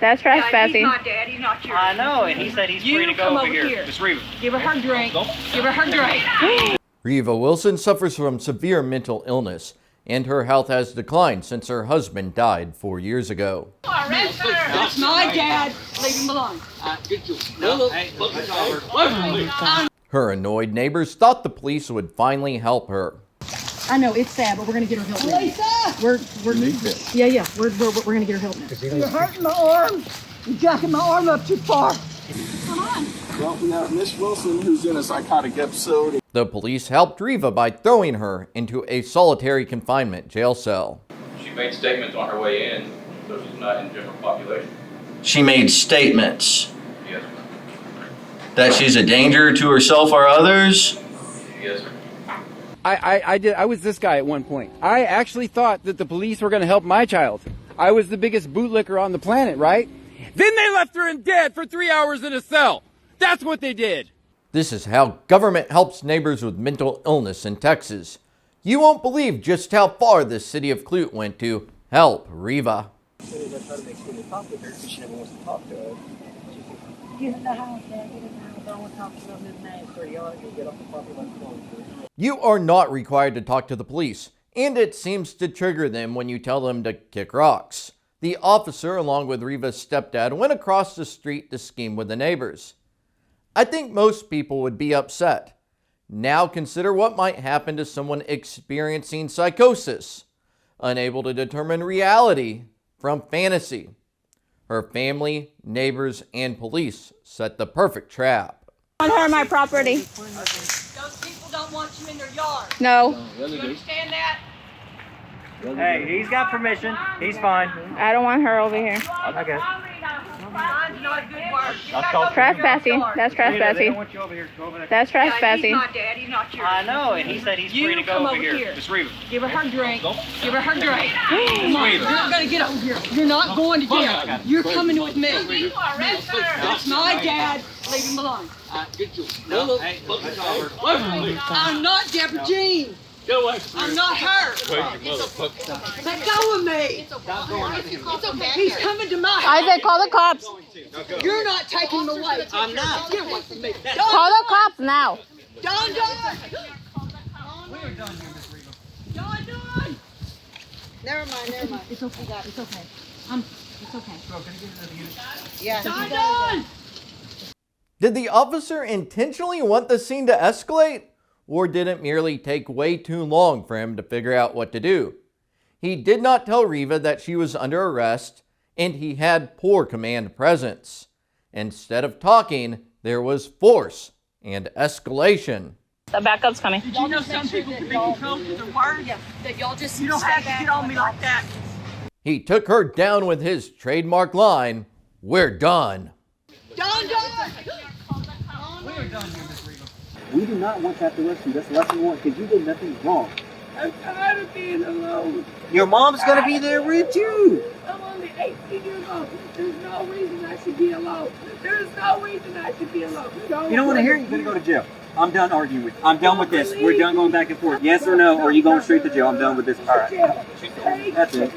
That's trespassing. He's my dad, he's not yours. I know, and he said he's free to go over here. Miss Reva. Give her her drink. Give her her drink. Reva Wilson suffers from severe mental illness, and her health has declined since her husband died 4 years ago. That's my dad. Leave him alone. Her annoyed neighbors thought the police would finally help her. I know it's sad, but we're gonna get her help now. We're gonna get her help now. You're hurting my arm. You're jacking my arm up too far. Come on. Well, we have Miss Wilson, who's in a psychotic episode. The police helped Reva by throwing her into a solitary confinement jail cell. She made statements on her way in, so she's not in general population. She made statements Yes, sir. that she's a danger to herself or others. Yes, sir. I was this guy at one point. I actually thought that the police were going to help my child. I was the biggest bootlicker on the planet, right? Then they left her in dead for 3 hours in a cell. That's what they did. This is how government helps neighbors with mental illness in Texas. You won't believe just how far the city of Clute went to help Reva. Get in the house, Dad. Get in the house. I don't want to talk to his name, sir. Y'all can get off the property like You are not required to talk to the police, and it seems to trigger them when you tell them to kick rocks. The officer, along with Reva's stepdad, went across the street to scheme with the neighbors. I think most people would be upset. Now consider what might happen to someone experiencing psychosis, unable to determine reality from fantasy. Her family, neighbors, and police set the perfect trap. On her, my property. Those people don't want you in their yard. No, You understand that? Hey, he's got permission. He's fine. I don't want her over here. Okay. Mine's not a good word. Trespassing. That's They don't trespassing. want you over here. Go over there. That's Yeah, he's trespassing. my dad, he's not yours. I know, and he said he's free to go come over over here. here. Miss Reva. Give her her drink. Give her her drink. Come on, you're gonna get over here. You're not going to jail. You're coming with me. That's my dad. Leave him alone. I'm not Deborah Jean. I'm not her. Let go of me. He's coming to my house. Isaac, call the cops. You're not taking him away. I'm not. Get away from me. Call the cops now. Don. We're done here, Miss Reva. Don. Never mind. It's okay. It's okay. It's okay. Bro, can I get another unit? Yeah. Don. Did the officer intentionally want the scene to escalate? Or did it merely take way too long for him to figure out what to do? He did not tell Reva that she was under arrest, and he had poor command presence. Instead of talking, there was force and escalation. The backup's coming. Did you know some people can be controlled with their words? Yeah. That y'all just. You don't have to get on me like that. He took her down with his trademark line, "We're done." Don. We're done here, Miss Reva. We do not want that arrested. That's lesson one, because you did nothing wrong. I'm tired of being alone. Your mom's gonna be there with you. I'm only 18 years old. There's no reason I should be alone. There's no reason I should be alone. You don't want to hear it, you're gonna go to jail. I'm done arguing with you. I'm done with this. We're done going back and forth. Yes or no, or are you going straight to jail? I'm done with this. All right. That's it.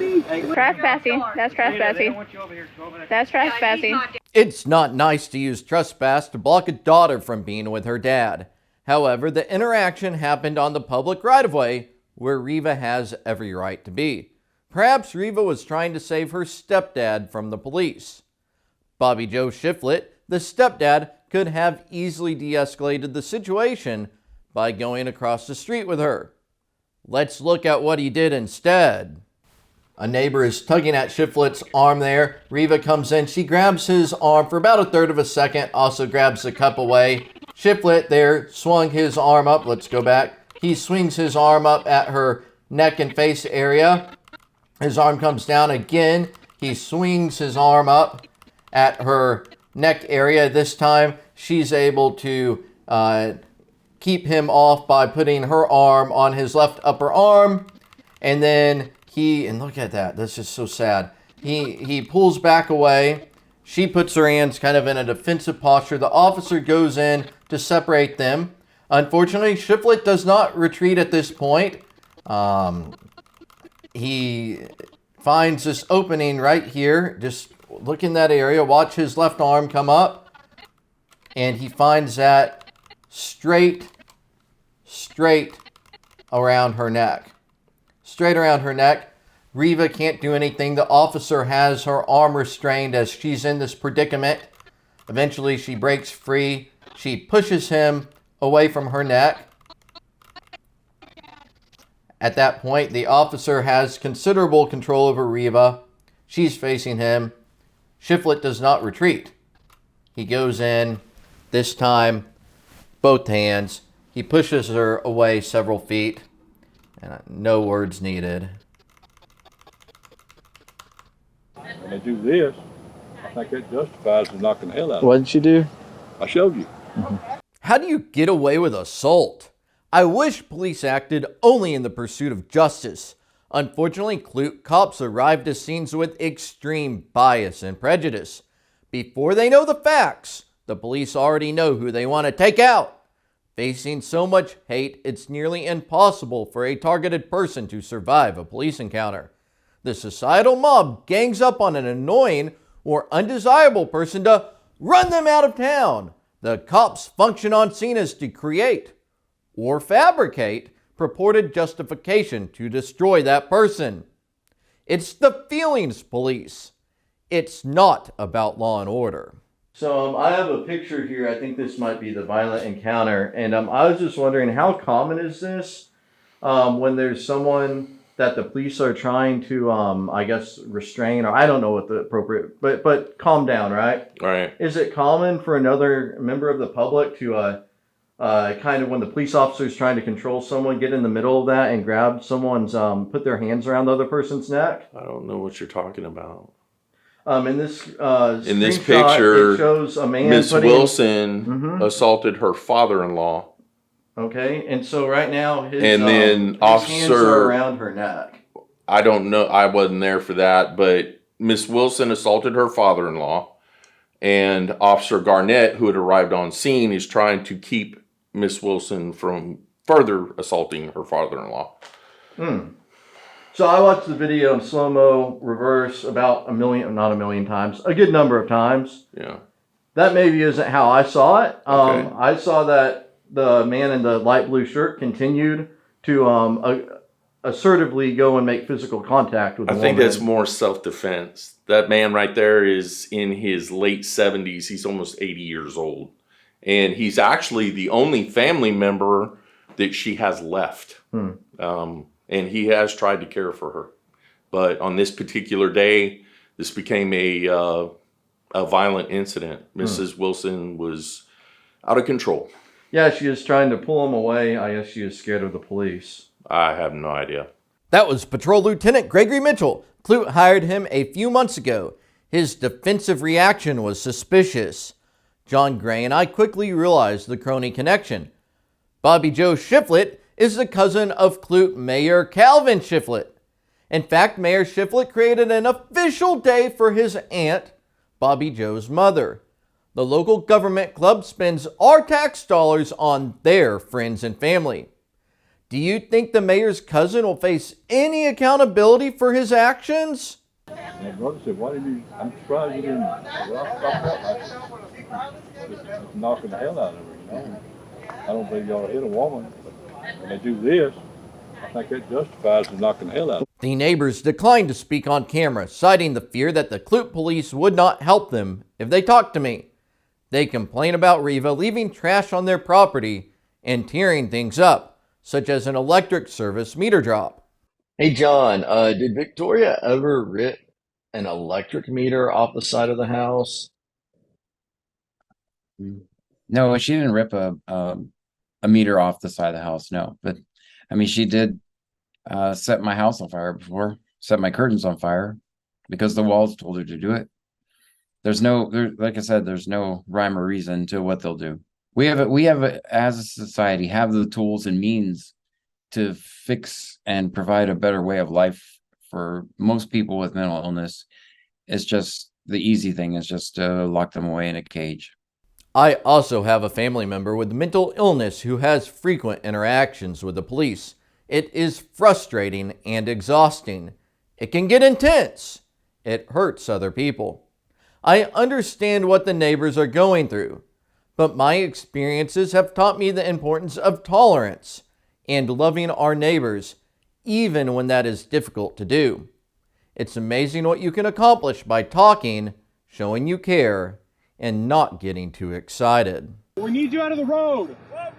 Trespassing. That's They trespassing. don't want you over here. Go over there. That's trespassing. It's not nice to use trespass to block a daughter from being with her dad. However, the interaction happened on the public right-of-way where Reva has every right to be. Perhaps Reva was trying to save her stepdad from the police. Bobby Joe Shiflett, the stepdad, could have easily de-escalated the situation by going across the street with her. Let's look at what he did instead. A neighbor is tugging at Shiflett's arm there. Reva comes in. She grabs his arm for about a third of a second, also grabs the cup away. Shiflett there swung his arm up. Let's go back. He swings his arm up at her neck and face area. His arm comes down again. He swings his arm up at her neck area. This time she's able to keep him off by putting her arm on his left upper arm. And then and look at that. This is so sad. He pulls back away. She puts her hands kind of in a defensive posture. The officer goes in to separate them. Unfortunately, Shiflett does not retreat at this point. He finds this opening right here, just look in that area, watch his left arm come up, and he finds that straight around her neck. Straight around her neck. Reva can't do anything. The officer has her arm restrained as she's in this predicament. Eventually, she breaks free. She pushes him away from her neck. At that point, the officer has considerable control over Reva. She's facing him. Shiflett does not retreat. He goes in, this time, both hands. He pushes her away several feet. And no words needed. When they do this, I think that justifies the knocking the hell out of What did you do? I showed you. How do you get away with assault? I wish police acted only in the pursuit of justice. Unfortunately, Clute cops arrive to scenes with extreme bias and prejudice. Before they know the facts, the police already know who they want to take out. Facing so much hate, it's nearly impossible for a targeted person to survive a police encounter. The societal mob gangs up on an annoying or undesirable person to run them out of town. The cops function on scene as to create or fabricate purported justification to destroy that person. It's the feelings police. It's not about law and order. So I have a picture here. I think this might be the violent encounter. And I was just wondering, how common is this when there's someone that the police are trying to, I guess, restrain, or I don't know what the appropriate, but calm down, right? Right. Is it common for another member of the public to kind of, when the police officer is trying to control someone, get in the middle of that and grab someone's, put their hands around the other person's neck? I don't know what you're talking about. In this picture, it shows a man Miss Wilson assaulted her father-in-law. Okay, and so right now his then his hands are around her neck. I don't know. I wasn't there for that, but Miss Wilson assaulted her father-in-law, and Officer Garnett, who had arrived on scene, is trying to keep Miss Wilson from further assaulting her father-in-law. So I watched the video in slow-mo, reverse, about not a million times, a good number of times. Yeah. That maybe isn't how I saw it. Okay. I saw that the man in the light blue shirt continued to assertively go and make physical contact with the woman. I think that's more self-defense. That man right there is in his late 70s. He's almost 80 years old. And he's actually the only family member that she has left. And he has tried to care for her. But on this particular day, this became a violent incident. Mrs. Wilson was out of control. Yeah, she was trying to pull him away. I guess she was scared of the police. I have no idea. That was Patrol Lieutenant Gregory Mitchell. Clute hired him a few months ago. His defensive reaction was suspicious. John Gray and I quickly realized the crony connection. Bobby Joe Shiflett is the cousin of Clute Mayor Calvin Shiflett. In fact, Mayor Shiflett created an official day for his aunt, Bobby Joe's mother. The local government club spends our tax dollars on their friends and family. Do you think the mayor's cousin will face any accountability for his actions? My brother said, why did you, I'm surprised you didn't, well, I stopped up. Just knocking the hell out of her, you know. I don't think you ought to hit a woman, but when they do this, I think that justifies the knocking the hell out of her. The neighbors declined to speak on camera, citing the fear that the Clute police would not help them if they talked to me. They complain about Reva leaving trash on their property and tearing things up, such as an electric service meter drop. Hey, John, did Victoria ever rip an electric meter off the side of the house? No, she didn't rip a meter off the side of the house, no. But, I mean, she did set my house on fire before, set my curtains on fire, because the walls told her to do it. Like I said, there's no rhyme or reason to what they'll do. We have, as a society, have the tools and means to fix and provide a better way of life for most people with mental illness. It's just, the easy thing is just to lock them away in a cage. I also have a family member with mental illness who has frequent interactions with the police. It is frustrating and exhausting. It can get intense. It hurts other people. I understand what the neighbors are going through, but my experiences have taught me the importance of tolerance and loving our neighbors, even when that is difficult to do. It's amazing what you can accomplish by talking, showing you care, and not getting too excited. We need you out of the road. Well,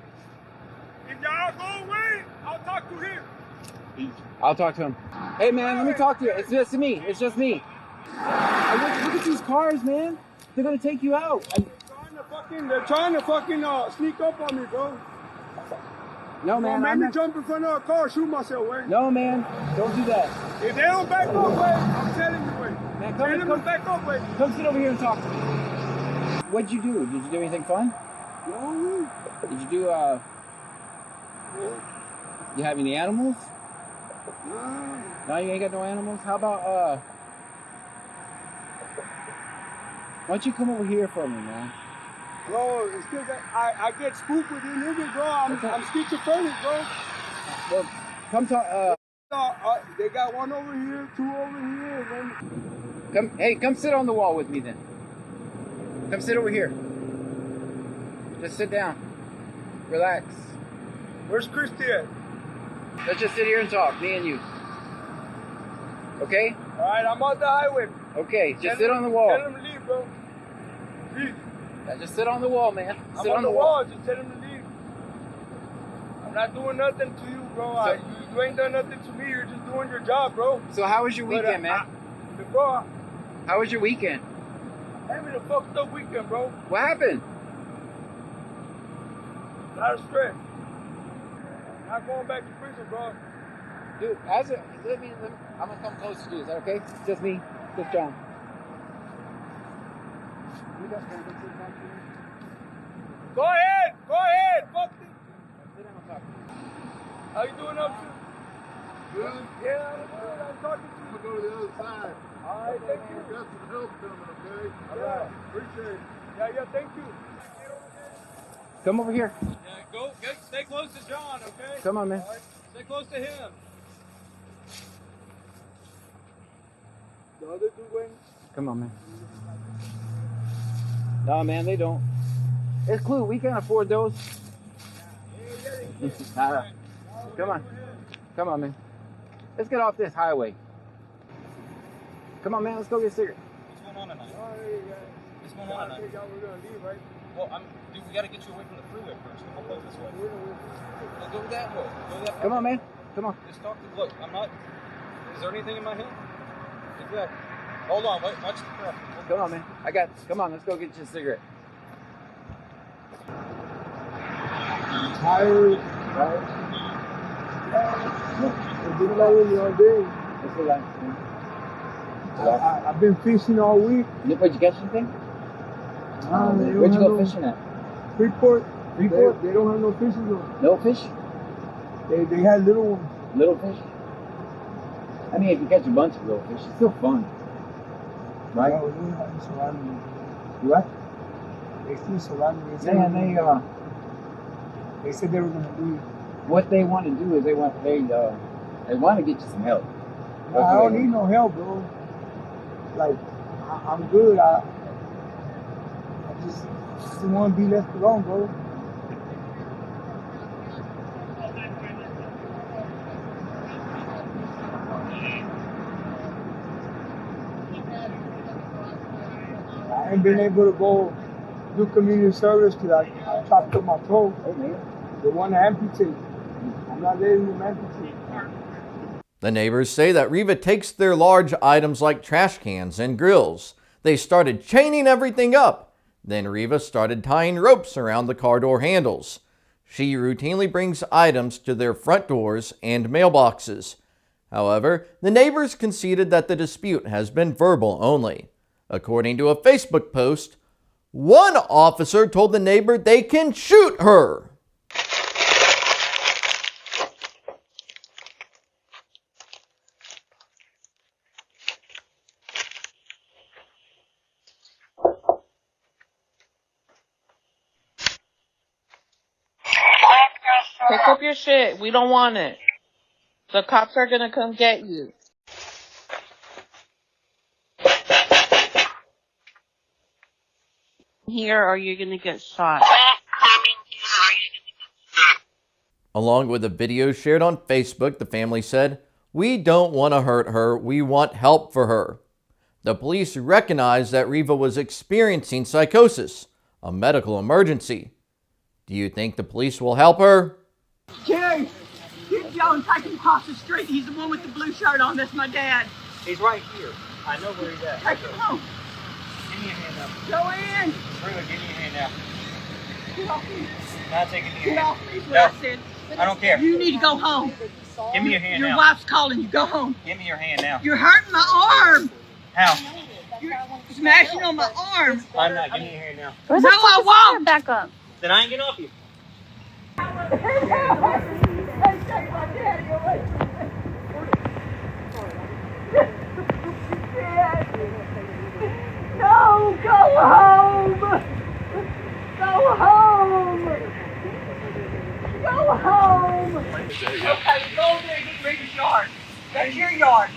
if y'all go away, I'll talk to him. I'll talk to him. Hey man, let me talk to you. It's just me. It's just me. Look at these cars, man. They're gonna take you out. They're trying to fucking sneak up on me, bro. No man, Made me jump in front of a car, shoot myself, way. No man, don't do that. If they don't back up, way, I'm telling you, way. Man, Tell them to back up, way. Come sit over here and talk to me. What'd you do? Did you do anything fun? No. Did you do you have any animals? No. No, you ain't got no animals? How about why don't you come over here for me, man? Bro, it's still that I get spooked with you niggas, bro. I'm schizophrenic, bro. Well, come talk. They got one over here, two over here, and then... Come sit on the wall with me then. Come sit over here. Just sit down. Relax. Where's Christy at? Let's just sit here and talk, me and you. Okay? Alright, I'm on the highway. Okay, just sit on the wall. Tell him to leave, bro. Leave. Yeah, just sit on the wall, man. I'm Sit on the wall. Just tell him to leave. I'm not doing nothing to you, bro. You ain't done nothing to me. You're just doing your job, bro. So how was your weekend, man? Bro, how was your weekend? having a fucked up weekend, bro. What happened? A lot of stress. Not going back to prison, bro. Dude, I'm gonna come close to you. Is that okay? Just me, just John. Go ahead, fuck this. How you doing up to? Good? Yeah, I'm good. I'm talking to you. We'll go to the other side. All right, thank you. We got some help coming, okay? Yeah, appreciate it. Yeah, thank you. Come over here. Yeah, stay close to John, okay? Come on, man. All right, stay close to him. The other two wings? Come on, man. No, man, they don't. It's Clute. We can't afford those. All right. Come on. Come on, man. Let's get off this highway. Come on, man. Let's go get a cigarette. What's going on tonight? What's going on tonight? We're gonna leave, right? Well, dude, we gotta get you away from the freeway first. Come on, this way. Let's go that way. Come on, man. Come on. Just talk to. Look, I'm not. Is there anything in my hand? Exactly. Hold on. Wait. Watch the crap. Come on, man. Come on. Let's go get you a cigarette. Tired, right? I've been laying all day. Let's relax, man. I've been fishing all week. Did you catch anything? Where'd you go fishing at? Freeport. Freeport? They don't have no fishing though. No fish? They had little ones. Little fish? I mean, if you catch a bunch of little fish, it's still fun. Right? Yeah, we have surrounding me. What? They still surrounding me. They said they were gonna leave. What they want to do is they want to get you some help. I don't need no help, bro. Like, I'm good. I just want to be left alone, bro. I ain't been able to go do community service because I chopped up my toe. Oh, man. They want to amputate. I'm not letting them amputate. The neighbors say that Reva takes their large items like trash cans and grills. They started chaining everything up. Then Reva started tying ropes around the car door handles. She routinely brings items to their front doors and mailboxes. However, the neighbors conceded that the dispute has been verbal only. According to a Facebook post, one officer told the neighbor they can shoot her. Pick up your shit. We don't want it. The cops are gonna come get you. here or you're gonna get shot. Along with a video shared on Facebook, the family said, "We don't want to hurt her. We want help for her." The police recognized that Reva was experiencing psychosis, a medical emergency. Do you think the police will help her? Jerry, get Joe and take him across the street. He's the one with the blue shirt on. That's my dad. He's right here. I know where he's at. Take him home. Give me a hand now. Joanne! Reva, give me a hand now. Get off me. Not taking your Get hand. off me is what No. I said. I don't care. You need to go home. Give me your hand Your now. wife's calling you. Go home. Give me your hand now. You're hurting my arm. How? You're smashing on my arm. I'm not. Give me your hand now. No, I won't. Back up. Then I ain't getting off you. No, go home. Go home. Go home. Okay, go over there and get Reva's yard. That's your yard.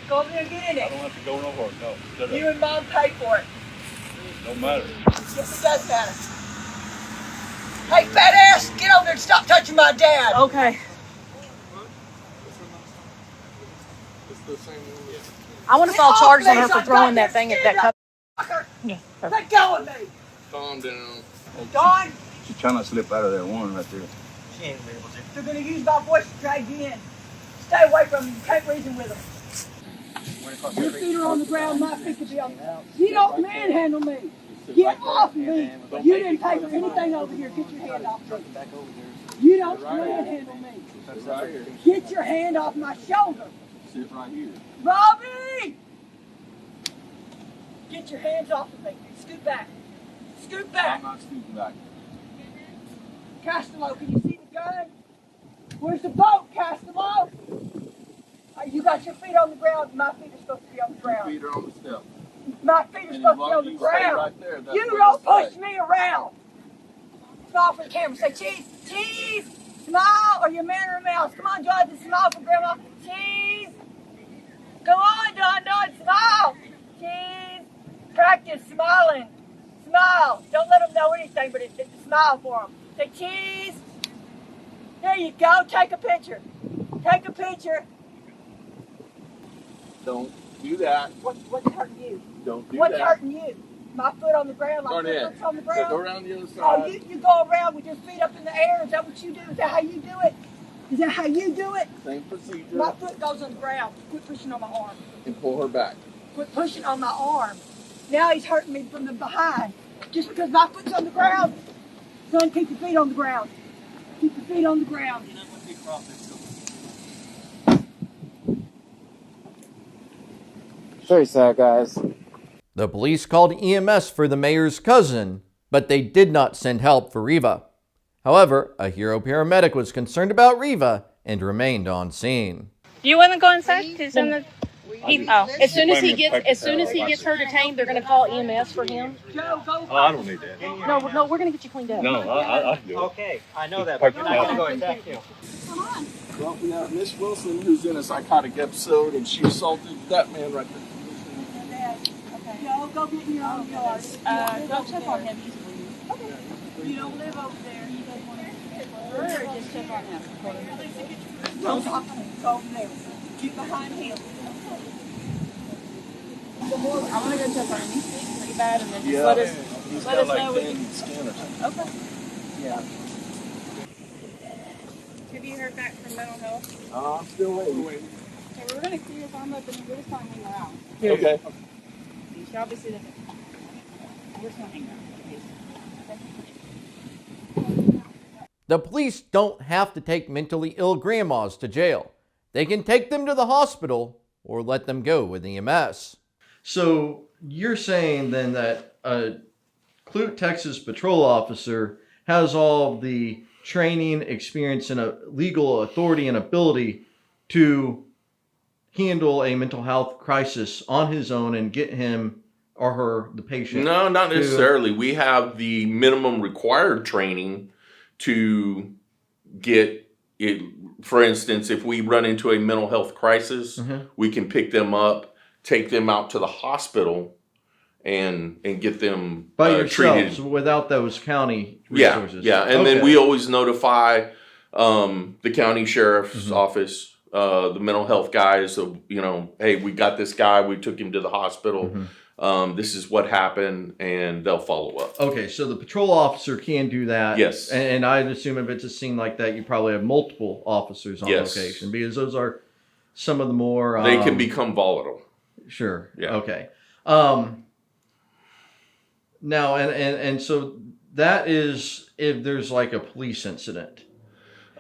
Go over there and get in I it. don't have to go nowhere, no. Shut You up. and Mom pay for it. Don't matter. Yes, it does matter. Hey, fat ass, get over there and stop touching my dad. Okay. I want to file charges on her for throwing that thing at that cup. Yeah. Let go of me. Calm down. Dawn, She's trying to slip out of that one right there. She ain't gonna be able to. they're going to use my voice to drag you in. Stay away from them. You can't reason with them. Your feet are on the ground. My feet could be on the ground. You don't manhandle me. Get off me. You didn't pay for anything over here. Get your hand off me. You don't manhandle me. Right here. Get your hand off my shoulder. Sit right here. Robbie! Get your hands off of me. Scoot back. Scoot back. I'm not scooting back. Castello, can you see the gun? Where's the boat, Castello? You got your feet on the ground. My feet are supposed to be on the ground. Feet are on the step. My feet are supposed to be on the ground. Right there, that's You where don't they'll push stay. me around. Smile for the camera. Say cheese. Cheese. Smile or you're man or a mouse. Come on, Jonathan. Smile for Grandma. Cheese. Come on, Don. Smile. Cheese. Practice smiling. Smile. Don't let them know anything, but it's a smile for them. Say cheese. There you go. Take a picture. Take a picture. Don't do that. What's hurting you? Don't do What's that. hurting you? My foot on the ground, like Barnett, your foot's on the ground. go around the other side. Oh, you go around with your feet up in the air. Is that what you do? Is that how you do it? Is that how you do it? Same procedure. My foot goes on the ground. Quit pushing on my arm. And pull her back. Quit pushing on my arm. Now he's hurting me from the behind. Just because my foot's on the ground. Son, keep your feet on the ground. Keep your feet on the ground. Very sad, guys. The police called EMS for the mayor's cousin, but they did not send help for Reva. However, a hero paramedic was concerned about Reva and remained on scene. Do you want to go inside to send the... As soon as he gets her detained, they're going to call EMS for him. Joe, go. Oh, I don't need that. No, we're going to get you cleaned up. No, I can do it. Okay, I know that, but you're not gonna go attack him. Well, we have Miss Wilson, who's in a psychotic episode, and she assaulted that man right there. Joe, go get in your own yard. Go check on him. He's bleeding. You don't live over there. You guys want to Just check on him. go over there. Get behind him. I want to go check on him. He's pretty bad, and then just Yeah, let us he's let got us like know. thin skin or something. Okay. Yeah. Have you heard back from mental health? I'm still waiting. Okay, we're going to clear his arm up, and we're just going to hang around. Okay. You should obviously look at. We're just going to hang around. The police don't have to take mentally ill grandmas to jail. They can take them to the hospital or let them go with EMS. So you're saying then that a Clute, Texas patrol officer has all the training, experience, and a legal authority and ability to handle a mental health crisis on his own and get him or her, the patient? No, not necessarily. We have the minimum required training to get it. For instance, if we run into a mental health crisis, we can pick them up, take them out to the hospital, and get them by yourselves treated without those county resources. Yeah, and then we always notify the county sheriff's office, the mental health guys. So hey, we got this guy. We took him to the hospital. This is what happened, and they'll follow up. Okay, so the patrol officer can do that. Yes. And I'd assume if it's a scene like that, you probably have multiple officers on location, because those are some of the more... they can become volatile. Sure. Yeah. Okay. Now, and so that is if there's like a police incident.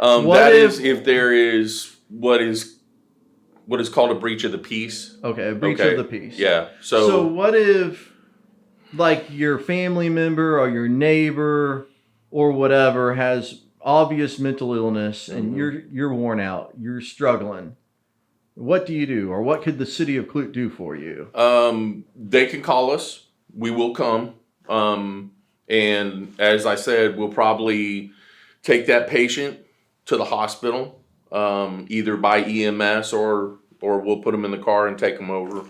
If there is what is called a breach of the peace. Okay, a breach of the peace. Yeah. So what if, like, your family member or your neighbor or whatever has obvious mental illness and you're worn out, you're struggling? What do you do, or what could the city of Clute do for you? They can call us. We will come. And as I said, we'll probably take that patient to the hospital, either by EMS or we'll put them in the car and take them over.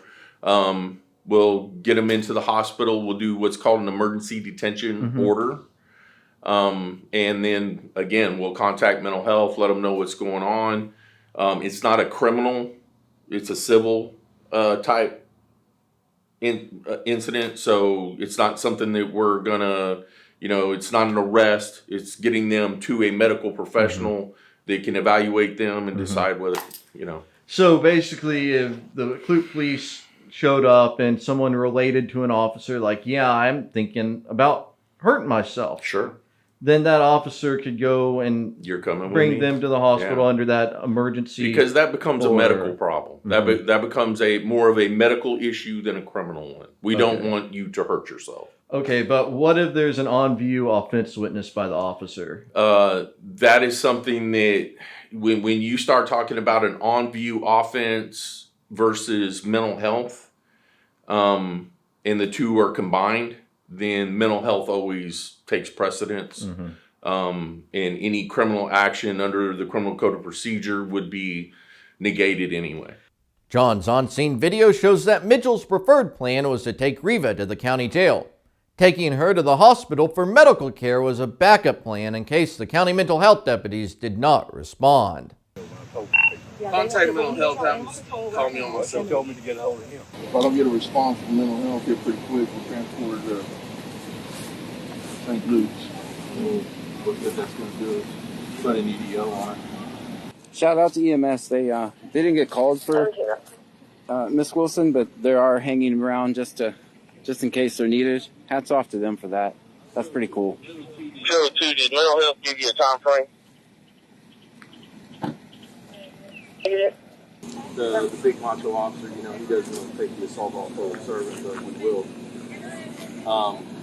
We'll get them into the hospital. We'll do what's called an emergency detention order. And then again, we'll contact mental health, let them know what's going on. It's not a criminal, it's a civil type incident. So it's not something that we're gonna, it's not an arrest. It's getting them to a medical professional that can evaluate them and decide whether, So basically, if the Clute police showed up and someone related to an officer, like, yeah, I'm thinking about hurting myself. Sure. Then that officer could go and bring them to the hospital under that emergency. Because that becomes a medical problem. That becomes more of a medical issue than a criminal one. We don't want you to hurt yourself. Okay, but what if there's an on-view offense witnessed by the officer? That is something that when you start talking about an on-view offense versus mental health, and the two are combined, then mental health always takes precedence. And any criminal action under the Criminal Code of Procedure would be negated anyway. John's on-scene video shows that Mitchell's preferred plan was to take Reva to the county jail. Taking her to the hospital for medical care was a backup plan in case the county mental health deputies did not respond. Contact mental health happens. Call me on my cell. Told me to get a hold of him. If I don't get a response from mental health here pretty quick, we'll transport her to St. Luke's. Look what that's going to do is put an EDO on it. Shout out to EMS. They didn't get called for Miss Wilson, but they are hanging around just in case they're needed. Hats off to them for that. That's pretty cool. So, did mental health give you a time frame? The big macho officer, he doesn't want to take the assault off public servant, but we will.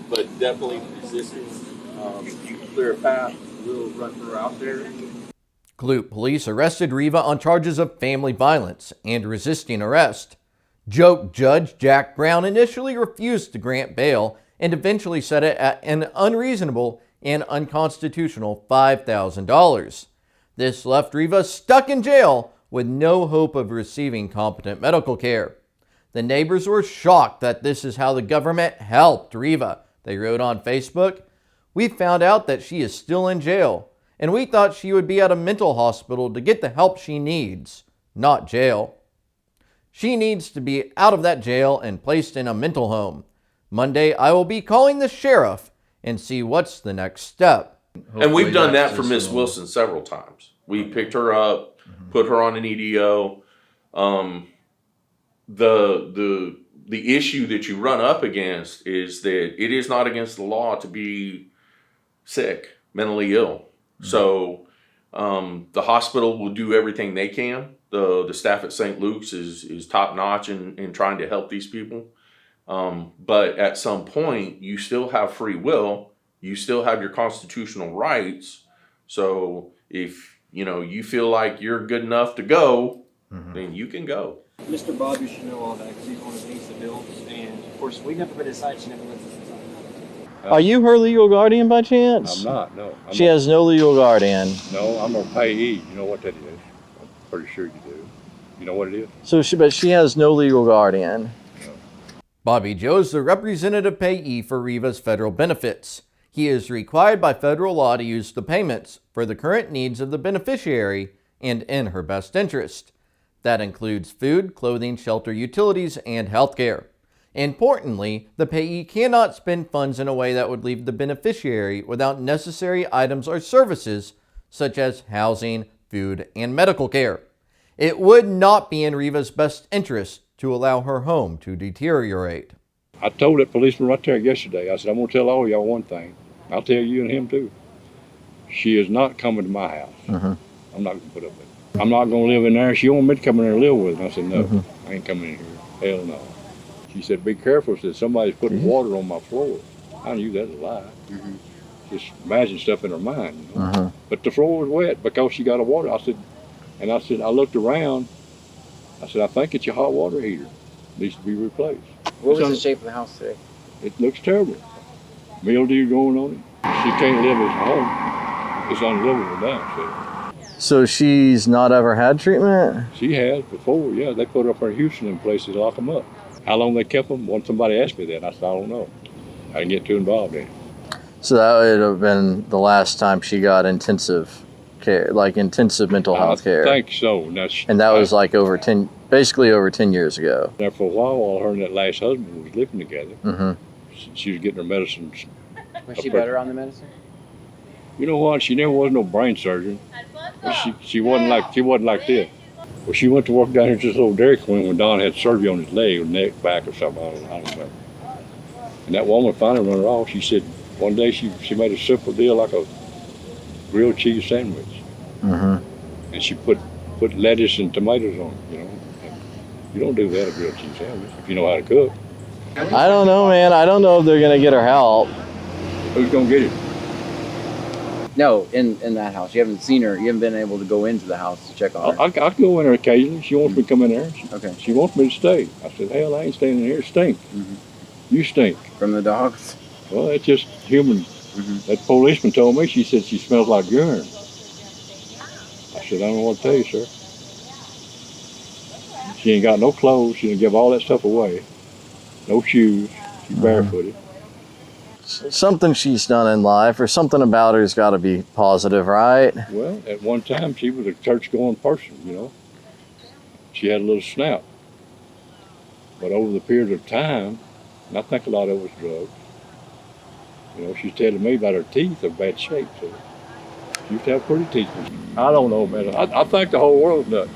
But definitely resisting, clear a path, we'll run her out there. Clute police arrested Reva on charges of family violence and resisting arrest. Joke Judge Jack Brown initially refused to grant bail and eventually set it at an unreasonable and unconstitutional $5,000. This left Reva stuck in jail with no hope of receiving competent medical care. The neighbors were shocked that this is how the government helped Reva. They wrote on Facebook, "We found out that she is still in jail, and we thought she would be at a mental hospital to get the help she needs, not jail. She needs to be out of that jail and placed in a mental home. Monday, I will be calling the sheriff and see what's the next step." And we've done that for Miss Wilson several times. We picked her up, put her on an EDO. The issue that you run up against is that it is not against the law to be sick, mentally ill. So the hospital will do everything they can. The staff at St. Luke's is top notch in trying to help these people. But at some point, you still have free will. You still have your constitutional rights. So if you feel like you're good enough to go, then you can go. Mr. Bob, you should know all that because he's one of the bills. And of course, we never put aside. She never lets us inside. Are you her legal guardian by chance? I'm not, no. She has no legal guardian. No, I'm a payee. You know what that is. I'm pretty sure you do. You know what it is? But she has no legal guardian. Bobby Joe is the representative payee for Reva's federal benefits. He is required by federal law to use the payments for the current needs of the beneficiary and in her best interest. That includes food, clothing, shelter, utilities, and health care. Importantly, the payee cannot spend funds in a way that would leave the beneficiary without necessary items or services such as housing, food, and medical care. It would not be in Reva's best interest to allow her home to deteriorate. I told that policeman right there yesterday, I said, I'm going to tell all y'all one thing. I'll tell you and him too. She is not coming to my house. I'm not going to put up with it. I'm not going to live in there. She wanted me to come in there and live with her. And I said, no, I ain't coming in here. Hell no. She said, be careful. She said, somebody's putting water on my floor. I knew that was a lie. Just imagine stuff in her mind. You know? But the floor was wet because she got a water. I said, I looked around. I said, I think it's your hot water heater. It needs to be replaced. What was the shape of the house today? It looks terrible. Mildew going on it. She can't live at home. It's unlivable now. So she's not ever had treatment? She has before, yeah. They put her up in Houston in places to lock them up. How long they kept them? Once somebody asked me that, I said, I don't know. I didn't get too involved in it. So that would have been the last time she got intensive care, like intensive mental health care. I think so. And that was like basically over 10 years ago. There for a while her and that last husband was living together. She was getting her medicines. Was she better on the medicine? You know what? She never was no brain surgeon. She wasn't like this. Well, she went to work down here at this little Dairy Queen when Don had surgery on his leg or neck, back or something. I don't remember. And that woman finally run her off. She said one day she made a simple deal like a grilled cheese sandwich. And she put lettuce and tomatoes on it, you know. And you don't do that a grilled cheese sandwich if you know how to cook. I don't know, man. I don't know if they're going to get her help. Who's going to get it? No, in that house. You haven't seen her. You haven't been able to go into the house to check on her. I go in there occasionally. She wants me to come in there. Okay. She wants me to stay. I said, hell, I ain't staying in here. Stink. You stink. From the dogs? Well, that's just human. That policeman told me, she said she smells like urine. I said, I don't know what to tell you, sir. She ain't got no clothes. She didn't give all that stuff away. No shoes. She's barefooted. Something she's done in life or something about her's got to be positive, right? Well, at one time, she was a church-going person, you know. She had a little snout. But over the period of time, and I think a lot of it was drugs, you know, she's telling me about her teeth are bad shape, so she used to have pretty teeth. I don't know, man. I think the whole world's nuts.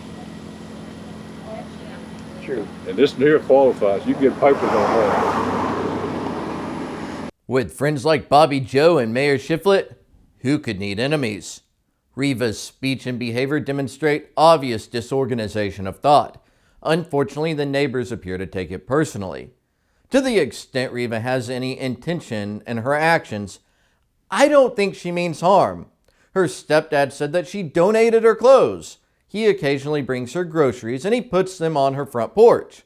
True. And this here qualifies. You get papers on her. With friends like Bobby Joe and Mayor Shiflett, who could need enemies? Reva's speech and behavior demonstrate obvious disorganization of thought. Unfortunately, the neighbors appear to take it personally. To the extent Reva has any intention in her actions, I don't think she means harm. Her stepdad said that she donated her clothes. He occasionally brings her groceries and he puts them on her front porch.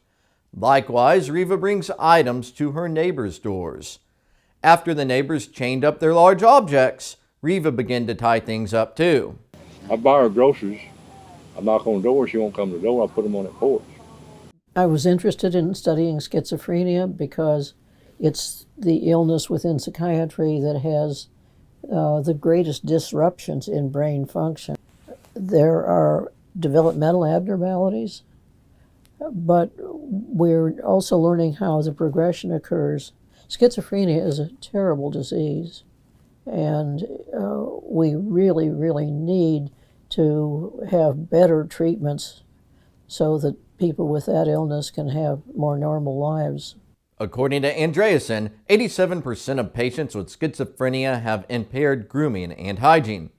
Likewise, Reva brings items to her neighbors' doors. After the neighbors chained up their large objects, Reva began to tie things up too. I buy her groceries. I knock on the door. She won't come to the door. I put them on that porch. I was interested in studying schizophrenia because it's the illness within psychiatry that has the greatest disruptions in brain function. There are developmental abnormalities, but we're also learning how the progression occurs. Schizophrenia is a terrible disease, and we really, really need to have better treatments so that people with that illness can have more normal lives. According to Andreasen, 87% of patients with schizophrenia have impaired grooming and hygiene.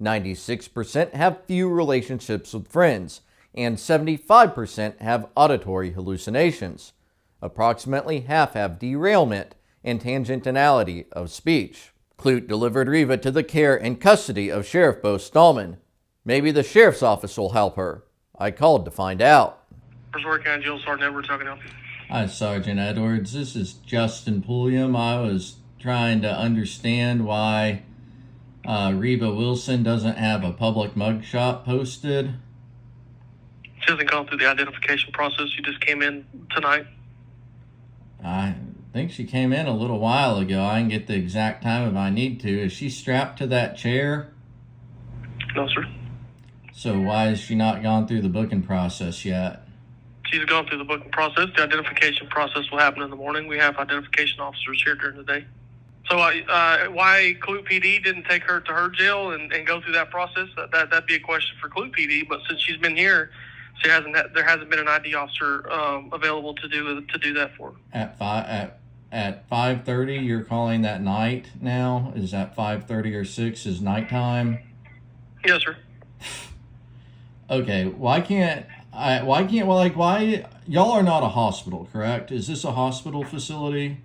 96% have few relationships with friends, and 75% have auditory hallucinations. Approximately half have derailment and tangentiality of speech. Clute delivered Reva to the care and custody of Sheriff Bo Stallman. Maybe the sheriff's office will help her. I called to find out. Missouri County Jail Sergeant Edwards, how can I help you? Hi, Sergeant Edwards. This is Justin Pulliam. I was trying to understand why Reva Wilson doesn't have a public mugshot posted. She hasn't gone through the identification process. You just came in tonight. I think she came in a little while ago. I can get the exact time if I need to. Is she strapped to that chair? No, sir. So why has she not gone through the booking process yet? She's gone through the booking process. The identification process will happen in the morning. We have identification officers here during the day. So why Clute PD didn't take her to her jail and go through that process, that'd be a question for Clute PD. But since she's been here, there hasn't been an ID officer available to do that for her. At 5:30, you're calling that night now? Is that 5:30 or 6 is nighttime? Yes, sir. Okay, why y'all are not a hospital, correct? Is this a hospital facility?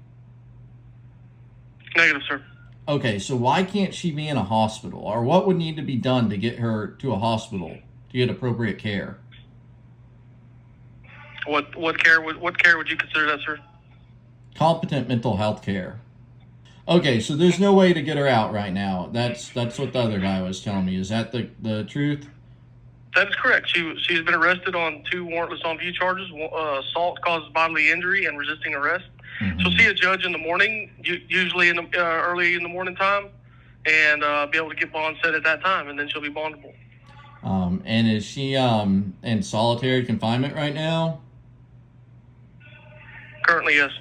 Negative, sir. Okay, so why can't she be in a hospital? Or what would need to be done to get her to a hospital to get appropriate care? What care would you consider that, sir? Competent mental health care. Okay, so there's no way to get her out right now. That's what the other guy was telling me. Is that the truth? That is correct. She's been arrested on 2 warrantless on view charges: assault causes bodily injury and resisting arrest. Mm-hmm. She'll see a judge in the morning, usually in the early in the morning time, and be able to get bond set at that time, and then she'll be bondable. And is she in solitary confinement right now? Currently, yes.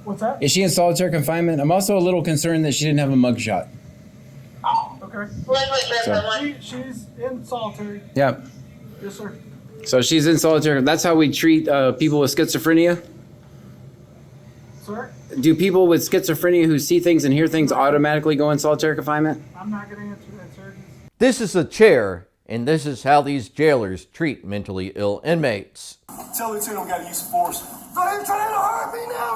What's that? Is she in solitary confinement? I'm also a little concerned that she didn't have a mugshot. Okay. She's in solitary. Yeah. Yes, sir. So she's in solitary. That's how we treat people with schizophrenia? Sir? Do people with schizophrenia who see things and hear things automatically go in solitary confinement? I'm not going to answer that, sir. This is a chair, and this is how these jailers treat mentally ill inmates. Tell Lieutenant we got to use force. They're trying to hurt me now.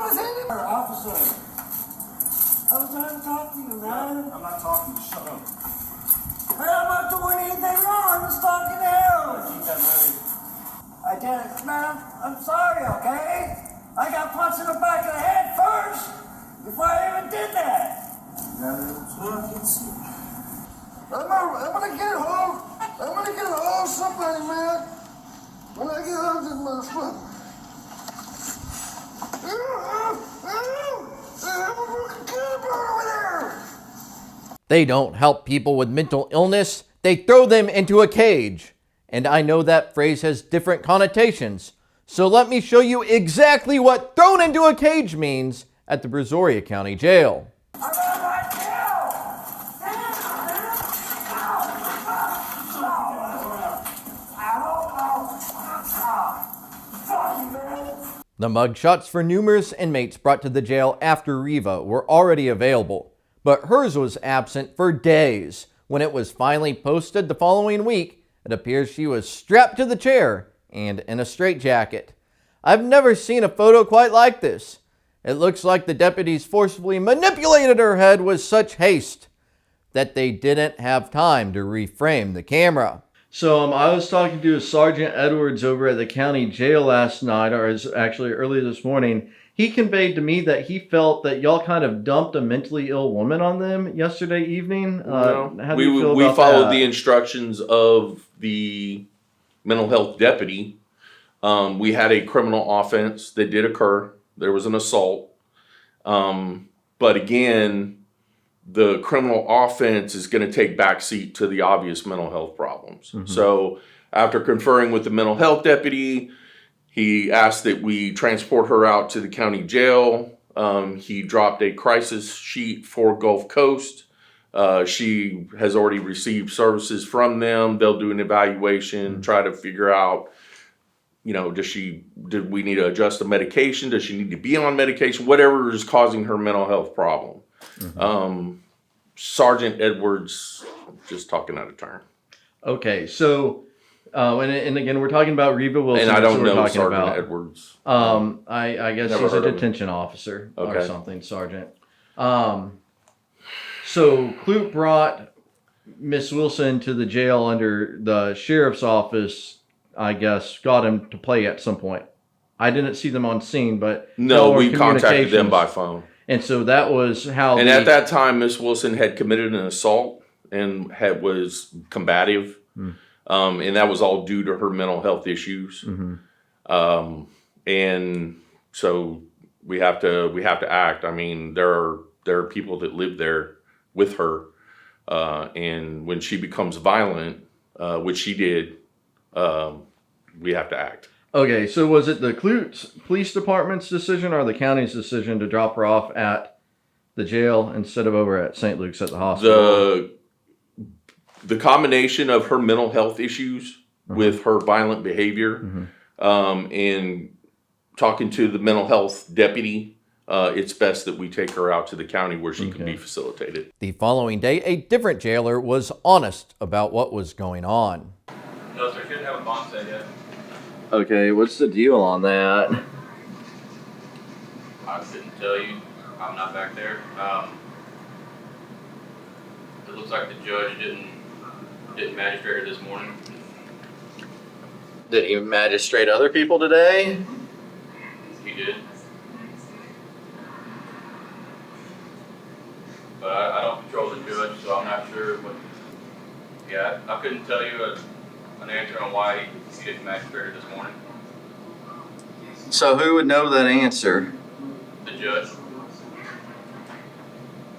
Officer. I was trying to talk to you, man. I'm not talking to you. Shut up. Hey, I'm not doing anything wrong. I'm just talking to him. Keep that money. I did it, man. I'm sorry, okay? I got punched in the back of the head first before I even did that. I'm gonna get home. I'm gonna get home, somebody, man. When I get home, this motherfucker. They don't help people with mental illness, they throw them into a cage. And I know that phrase has different connotations, so let me show you exactly what thrown into a cage means at the Brazoria County Jail. The mugshots for numerous inmates brought to the jail after Reva were already available, but hers was absent for days. When it was finally posted the following week, it appears she was strapped to the chair and in a straitjacket. I've never seen a photo quite like this. It looks like the deputies forcibly manipulated her head with such haste that they didn't have time to reframe the camera. So I was talking to Sergeant Edwards over at the county jail last night, or actually early this morning. He conveyed to me that he felt that y'all kind of dumped a mentally ill woman on them yesterday evening. No, how do you feel we about followed that? the instructions of the mental health deputy. We had a criminal offense that did occur. There was an assault. But again, the criminal offense is going to take backseat to the obvious mental health problems. Mm-hmm. So after conferring with the mental health deputy, he asked that we transport her out to the county jail. He dropped a crisis sheet for Gulf Coast. She has already received services from them. They'll do an evaluation, try to figure out, did we need to adjust the medication? Does she need to be on medication? Whatever is causing her mental health problem. Mm-hmm. Sergeant Edwards, just talking out of turn. Okay, so, and again, we're talking about Reva Wilson. And I don't know Sergeant Edwards. I guess he's a detention officer or something, Sergeant. So Clute brought Miss Wilson to the jail under the sheriff's office, I guess, got him to play at some point. I didn't see them on scene, but... No, we contacted them by phone. And so that was how... And at that time, Miss Wilson had committed an assault and was combative. And that was all due to her mental health issues. Mm-hmm. And so we have to act. I mean, there are people that live there with her, and when she becomes violent, which she did, we have to act. Okay, so was it the Clute Police Department's decision or the county's decision to drop her off at the jail instead of over at St. Luke's at the hospital? The combination of her mental health issues with her violent behavior, and talking to the mental health deputy, it's best that we take her out to the county where she can be facilitated. The following day, a different jailer was honest about what was going on. No, sir, shouldn't have a bond set yet. Okay, what's the deal on that? I couldn't tell you. I'm not back there. It looks like the judge didn't magistrate her this morning. Did he magistrate other people today? He did. But I don't control the judge, so I'm not sure what. Yeah, I couldn't tell you an answer on why he didn't magistrate her this morning. So who would know that answer? The judge.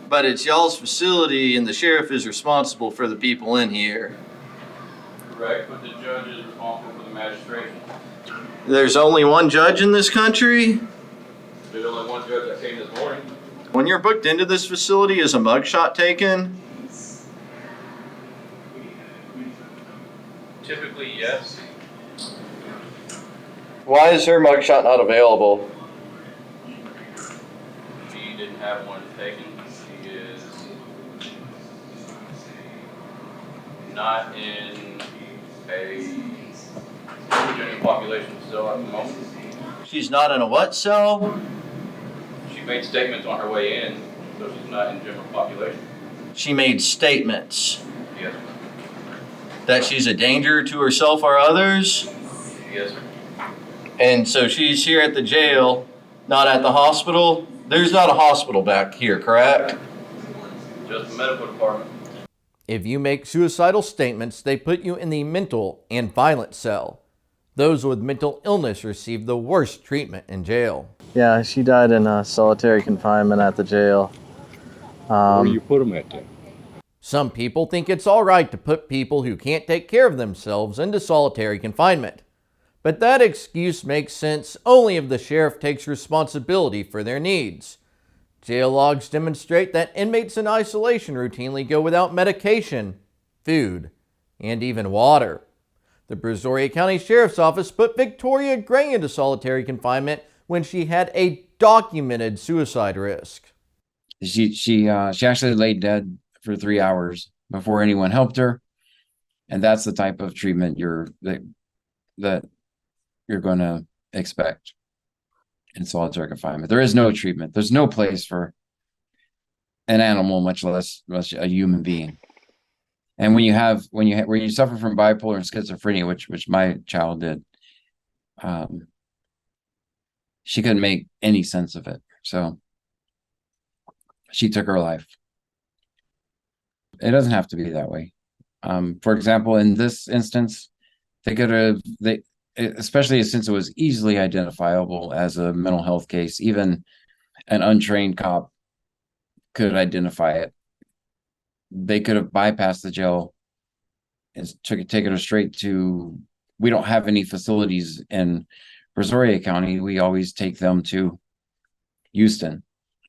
But it's y'all's facility and the sheriff is responsible for the people in here. Correct, but the judge is responsible for the magistration. There's only one judge in this country? There's only one judge that came this morning. When you're booked into this facility, is a mugshot taken? Typically, yes. Why is her mugshot not available? She didn't have one taken. She is not in a general population cell at the moment. She's not in a what cell? She made statements on her way in, so she's not in general population. She made statements Yes, sir. that she's a danger to herself or others? Yes, sir. And so she's here at the jail, not at the hospital? There's not a hospital back here, correct? Just the medical department. If you make suicidal statements, they put you in the mental and violent cell. Those with mental illness receive the worst treatment in jail. Yeah, she died in solitary confinement at the jail. Where do you put them at then? Some people think it's all right to put people who can't take care of themselves into solitary confinement. But that excuse makes sense only if the sheriff takes responsibility for their needs. Jail logs demonstrate that inmates in isolation routinely go without medication, food, and even water. The Brazoria County Sheriff's Office put Victoria Gray into solitary confinement when she had a documented suicide risk. She actually lay dead for 3 hours before anyone helped her, and that's the type of treatment that you're going to expect in solitary confinement. There is no treatment. There's no place for an animal, much less a human being. And when you suffer from bipolar and schizophrenia, which my child did, she couldn't make any sense of it. So she took her life. It doesn't have to be that way. For example, in this instance, especially since it was easily identifiable as a mental health case, even an untrained cop could identify it. They could have bypassed the jail and taken her straight to. We don't have any facilities in Brazoria County. We always take them to Houston,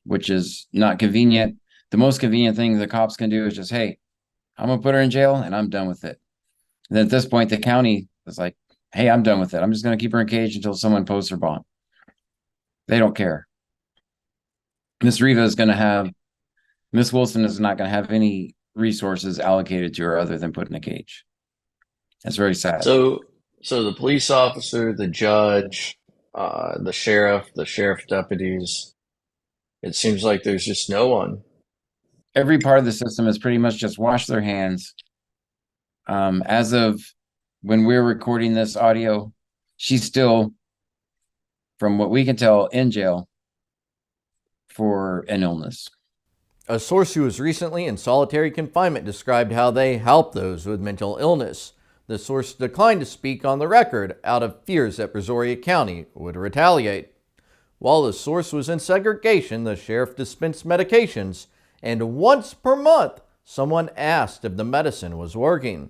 which is not convenient. The most convenient thing the cops can do is just, hey, I'm gonna put her in jail and I'm done with it. And then at this point, the county is like, hey, I'm done with it. I'm just gonna keep her in cage until someone posts her bond. They don't care. Miss Wilson is not gonna have any resources allocated to her other than put in a cage. That's very sad. So the police officer, the judge, the sheriff deputies, it seems like there's just no one. Every part of the system has pretty much just washed their hands. As of when we're recording this audio, she's still, from what we can tell, in jail for an illness. A source who was recently in solitary confinement described how they help those with mental illness. The source declined to speak on the record out of fears that Brazoria County would retaliate. While the source was in segregation, the sheriff dispensed medications, and once per month, someone asked if the medicine was working.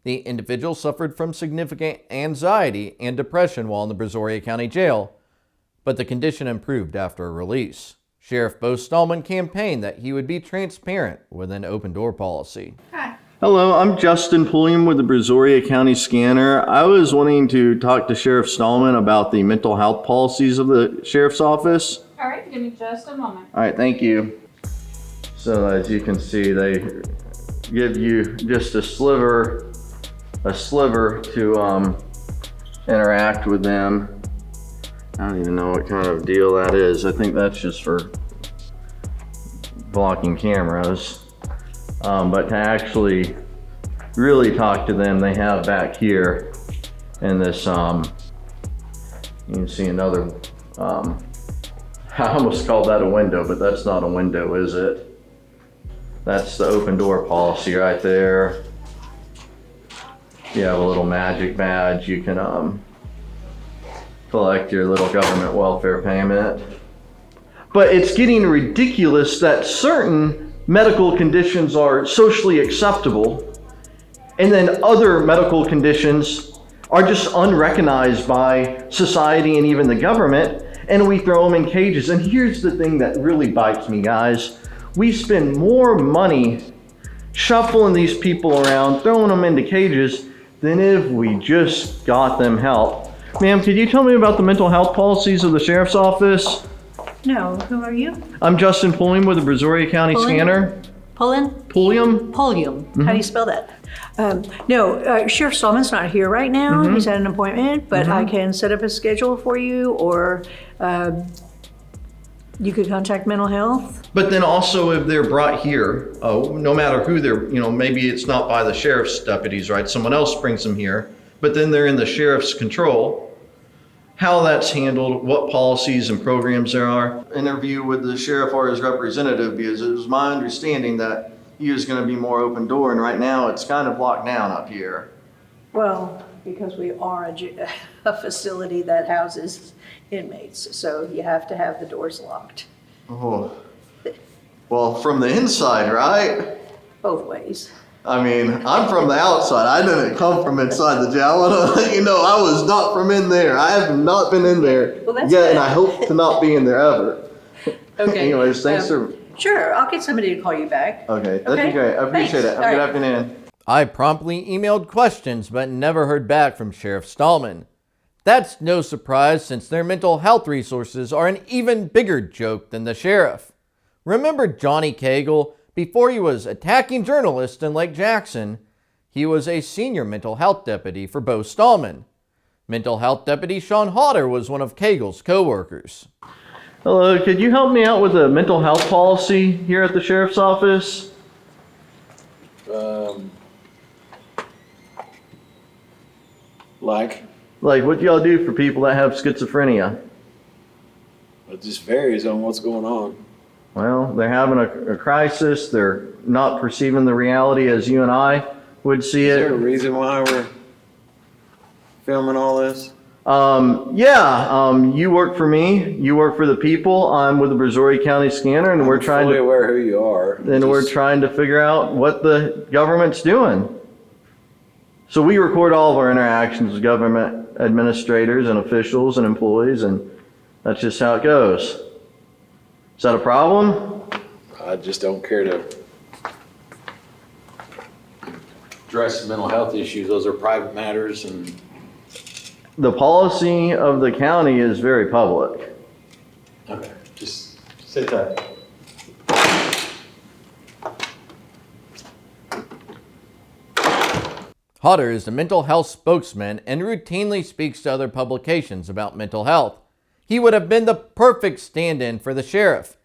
The individual suffered from significant anxiety and depression while in the Brazoria County Jail, but the condition improved after release. Sheriff Bo Stallman campaigned that he would be transparent with an open door policy. Hi. Hello, I'm Justin Pulliam with the Brazoria County Scanner. I was wanting to talk to Sheriff Stallman about the mental health policies of the Sheriff's Office. All right, give me just a moment. All right, thank you. So as you can see, they give you just a sliver to interact with them. I don't even know what kind of deal that is. I think that's just for blocking cameras. But to actually really talk to them, they have back here in this, you can see another, I almost called that a window, but that's not a window, is it? That's the open door policy right there. You have a little magic badge. You can collect your little government welfare payment. But it's getting ridiculous that certain medical conditions are socially acceptable, and then other medical conditions are just unrecognized by society and even the government, and we throw them in cages. And here's the thing that really bites me, guys. We spend more money shuffling these people around, throwing them into cages, than if we just got them help. Ma'am, could you tell me about the mental health policies of the Sheriff's Office? No, who are you? I'm Justin Pulliam with the Brazoria County Scanner. Pulliam? Pulliam? Pulliam. How do you spell that? No, Sheriff Stallman's not here right now. He's at an appointment, but I can set up a schedule for you, or you could contact mental health. But then also if they're brought here, no matter who they're, maybe it's not by the sheriff's deputies, right? Someone else brings them here, but then they're in the sheriff's control. How that's handled, what policies and programs there are. Interview with the sheriff or his representative, because it was my understanding that he was going to be more open door, and right now it's kind of locked down up here. Well, because we are a facility that houses inmates, so you have to have the doors locked. Oh, well, from the inside, right? Both ways. I mean, I'm from the outside. I didn't come from inside the jail. I want to let you know I was not from in there. I have not been in there yet, good. and I hope to not be in there ever. Okay. Anyways, thanks for... Sure, I'll get somebody to call you back. Okay, that'd be great. I appreciate it. Have a good afternoon. I promptly emailed questions but never heard back from Sheriff Stallman. That's no surprise, since their mental health resources are an even bigger joke than the sheriff. Remember Johnny Cagle? Before he was attacking journalists in Lake Jackson, he was a senior mental health deputy for Bo Stallman. Mental health deputy Sean Hodder was one of Cagle's co-workers. Hello, could you help me out with a mental health policy here at the sheriff's office? Like what y'all do for people that have schizophrenia? It just varies on what's going on. Well, they're having a crisis. They're not perceiving the reality as you and I would see it. Is there a reason why we're filming all this? You work for me. You work for the people. I'm with the Brazoria County Scanner, and we're trying to... I'm fully aware who you are. And we're trying to figure out what the government's doing. So we record all of our interactions with government administrators and officials and employees, and that's just how it goes. Is that a problem? I just don't care to address mental health issues. Those are private matters, and the policy of the county is very public. okay, just sit tight. Hodder is the mental health spokesman and routinely speaks to other publications about mental health. He would have been the perfect stand-in for the sheriff.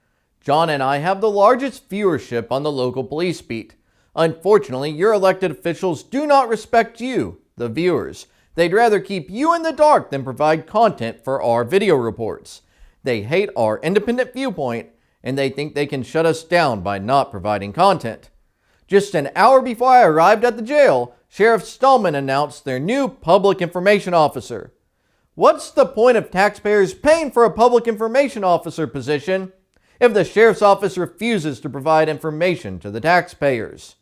John and I have the largest viewership on the local police beat. Unfortunately, your elected officials do not respect you, the viewers. They'd rather keep you in the dark than provide content for our video reports. They hate our independent viewpoint, and they think they can shut us down by not providing content. Just an hour before I arrived at the jail, Sheriff Stallman announced their new public information officer. What's the point of taxpayers paying for a public information officer position if the sheriff's office refuses to provide information to the taxpayers?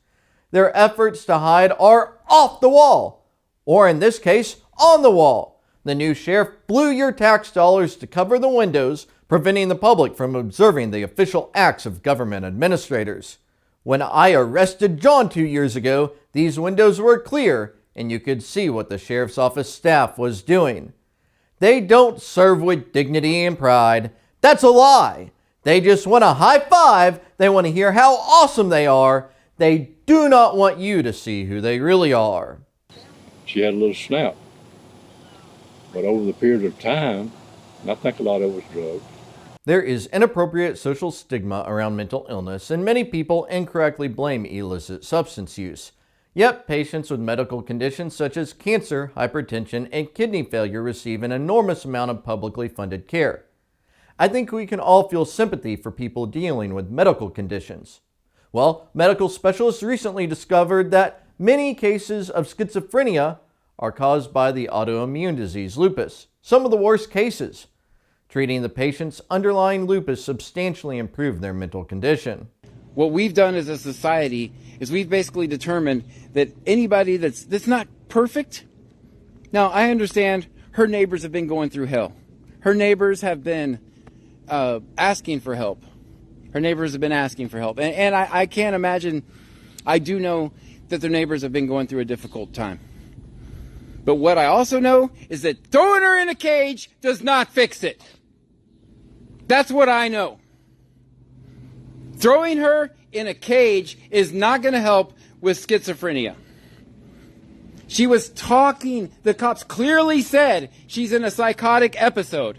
Their efforts to hide are off the wall, or in this case, on the wall. The new sheriff blew your tax dollars to cover the windows, preventing the public from observing the official acts of government administrators. When I arrested John 2 years ago, these windows were clear and you could see what the sheriff's office staff was doing. They don't serve with dignity and pride. That's a lie. They just want a high five. They want to hear how awesome they are. They do not want you to see who they really are. She had a little snap. But over the period of time, and I think a lot of it was drugs. There is inappropriate social stigma around mental illness, and many people incorrectly blame illicit substance use. Yet, patients with medical conditions such as cancer, hypertension, and kidney failure receive an enormous amount of publicly funded care. I think we can all feel sympathy for people dealing with medical conditions. Well, medical specialists recently discovered that many cases of schizophrenia are caused by the autoimmune disease lupus, some of the worst cases. Treating the patient's underlying lupus substantially improved their mental condition. What we've done as a society is we've basically determined that anybody that's not perfect. Now, I understand her neighbors have been going through hell. Her neighbors have been asking for help. Her neighbors have been asking for help. And I can't imagine, I do know that their neighbors have been going through a difficult time. But what I also know is that throwing her in a cage does not fix it. That's what I know. Throwing her in a cage is not going to help with schizophrenia. She was talking, the cops clearly said she's in a psychotic episode.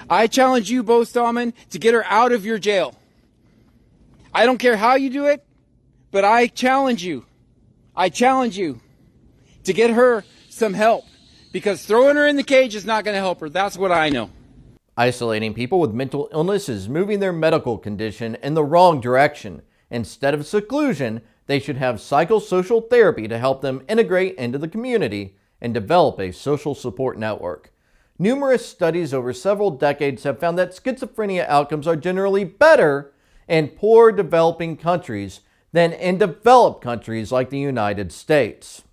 I challenge you, Bo Stallman, to get her out of your jail. I don't care how you do it, but I challenge you. I challenge you to get her some help, because throwing her in the cage is not going to help her. That's what I know. Isolating people with mental illness is moving their medical condition in the wrong direction. Instead of seclusion, they should have psychosocial therapy to help them integrate into the community and develop a social support network. Numerous studies over several decades have found that schizophrenia outcomes are generally better in poor developing countries than in developed countries like the United States.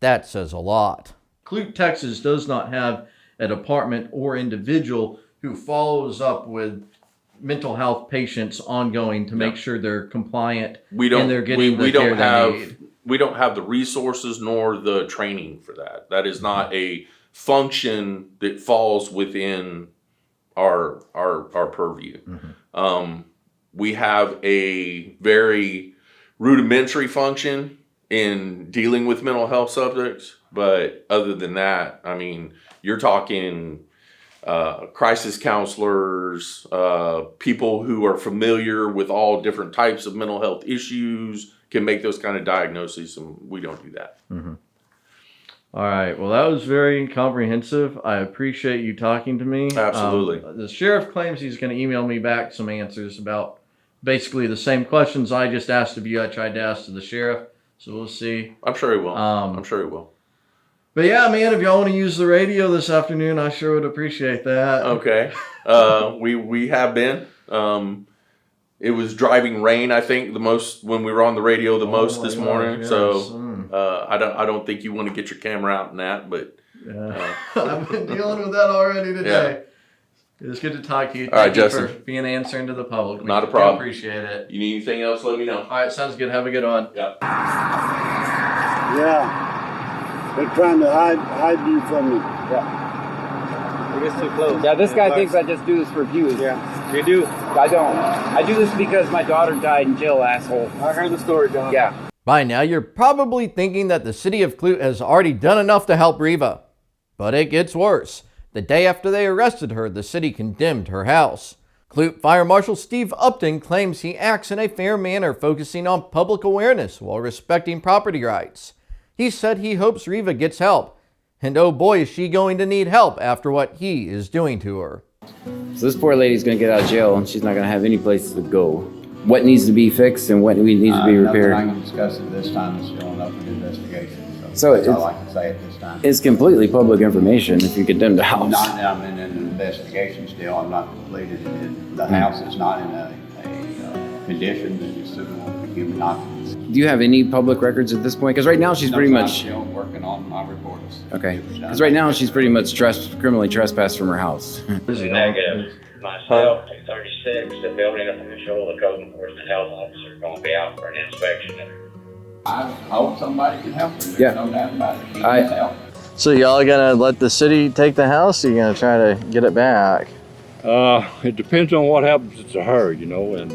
That says a lot. Clute, Texas does not have a department or individual who follows up with mental health patients ongoing to make sure they're compliant and they're getting the care they need. We don't have the resources nor the training for that. That is not a function that falls within our purview. Mm-hmm. We have a very rudimentary function in dealing with mental health subjects, but other than that, I mean, you're talking crisis counselors, people who are familiar with all different types of mental health issues can make those kind of diagnoses, and we don't do that. Mm-hmm. All right. Well, that was very comprehensive. I appreciate you talking to me. Absolutely. The sheriff claims he's going to email me back some answers about basically the same questions I just asked of you. I tried to ask to the sheriff, so we'll see. I'm sure he will. I'm sure he will. But yeah, man, if y'all want to use the radio this afternoon, I sure would appreciate that. Okay. We have been. It was driving rain, I think, the most when we were on the radio this morning. Yes. So I don't think you want to get your camera out in that, but I've been dealing with that already today. Yeah. It's good to talk to you. All right, Thank you Justin, for being answering to the public. Not a problem. Appreciate it. You need anything else? Let me know. All right, sounds good. Have a good one. Yeah. Yeah. They're trying to hide you from me. Yeah. It gets too close. Yeah, this guy thinks I just do this for views. Yeah. You do? I don't. I do this because my daughter died in jail, asshole. I heard the story, John. Yeah. By now, you're probably thinking that the city of Clute has already done enough to help Reva. But it gets worse. The day after they arrested her, the city condemned her house. Clute Fire Marshal Steve Upton claims he acts in a fair manner, focusing on public awareness while respecting property rights. He said he hopes Reva gets help. And oh boy, is she going to need help after what he is doing to her. So this poor lady's going to get out of jail and she's not going to have any place to go. What needs to be fixed and what needs to be repaired? Nothing I can discuss at this time. It's still an open investigation. So. So That's all I can say at this time. it's completely public information if you condemn the house. I'm in an investigation still. I'm not completed it. The house is not in a condition that is suitable for human occupants. Do you have any public records at this point? Because right now she's pretty I'm much still working on my reports. okay. Because right now she's pretty much criminally trespassed from her house. Negative. Myself, 236, the building official, the code enforcement health officer, going to be out for an inspection. I hope somebody can help her. There's no doubt about it. She needs help. So y'all gonna let the city take the house, or you gonna try to get it back? It depends on what happens to her, you know, and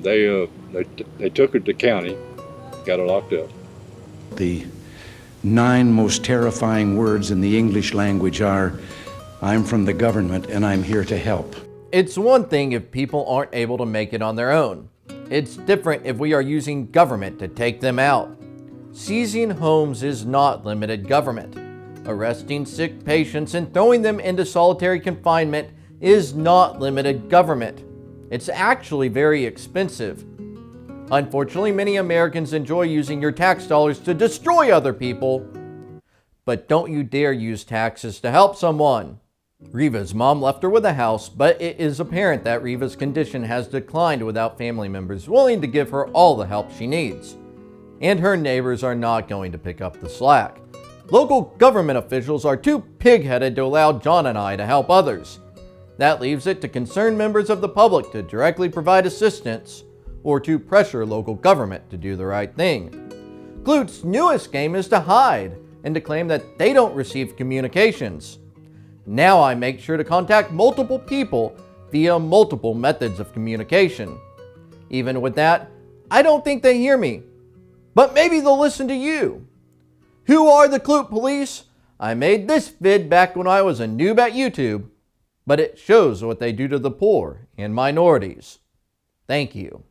they took her to county, got her locked up. The 9 most terrifying words in the English language are, I'm from the government and I'm here to help. It's one thing if people aren't able to make it on their own. It's different if we are using government to take them out. Seizing homes is not limited government. Arresting sick patients and throwing them into solitary confinement is not limited government. It's actually very expensive. Unfortunately, many Americans enjoy using your tax dollars to destroy other people. But don't you dare use taxes to help someone. Reva's mom left her with a house, but it is apparent that Reva's condition has declined without family members willing to give her all the help she needs. And her neighbors are not going to pick up the slack. Local government officials are too pig-headed to allow John and I to help others. That leaves it to concerned members of the public to directly provide assistance or to pressure local government to do the right thing. Clute's newest game is to hide and to claim that they don't receive communications. Now I make sure to contact multiple people via multiple methods of communication. Even with that, I don't think they hear me. But maybe they'll listen to you. Who are the Clute police? I made this vid back when I was a noob at YouTube, but it shows what they do to the poor and minorities. Thank you.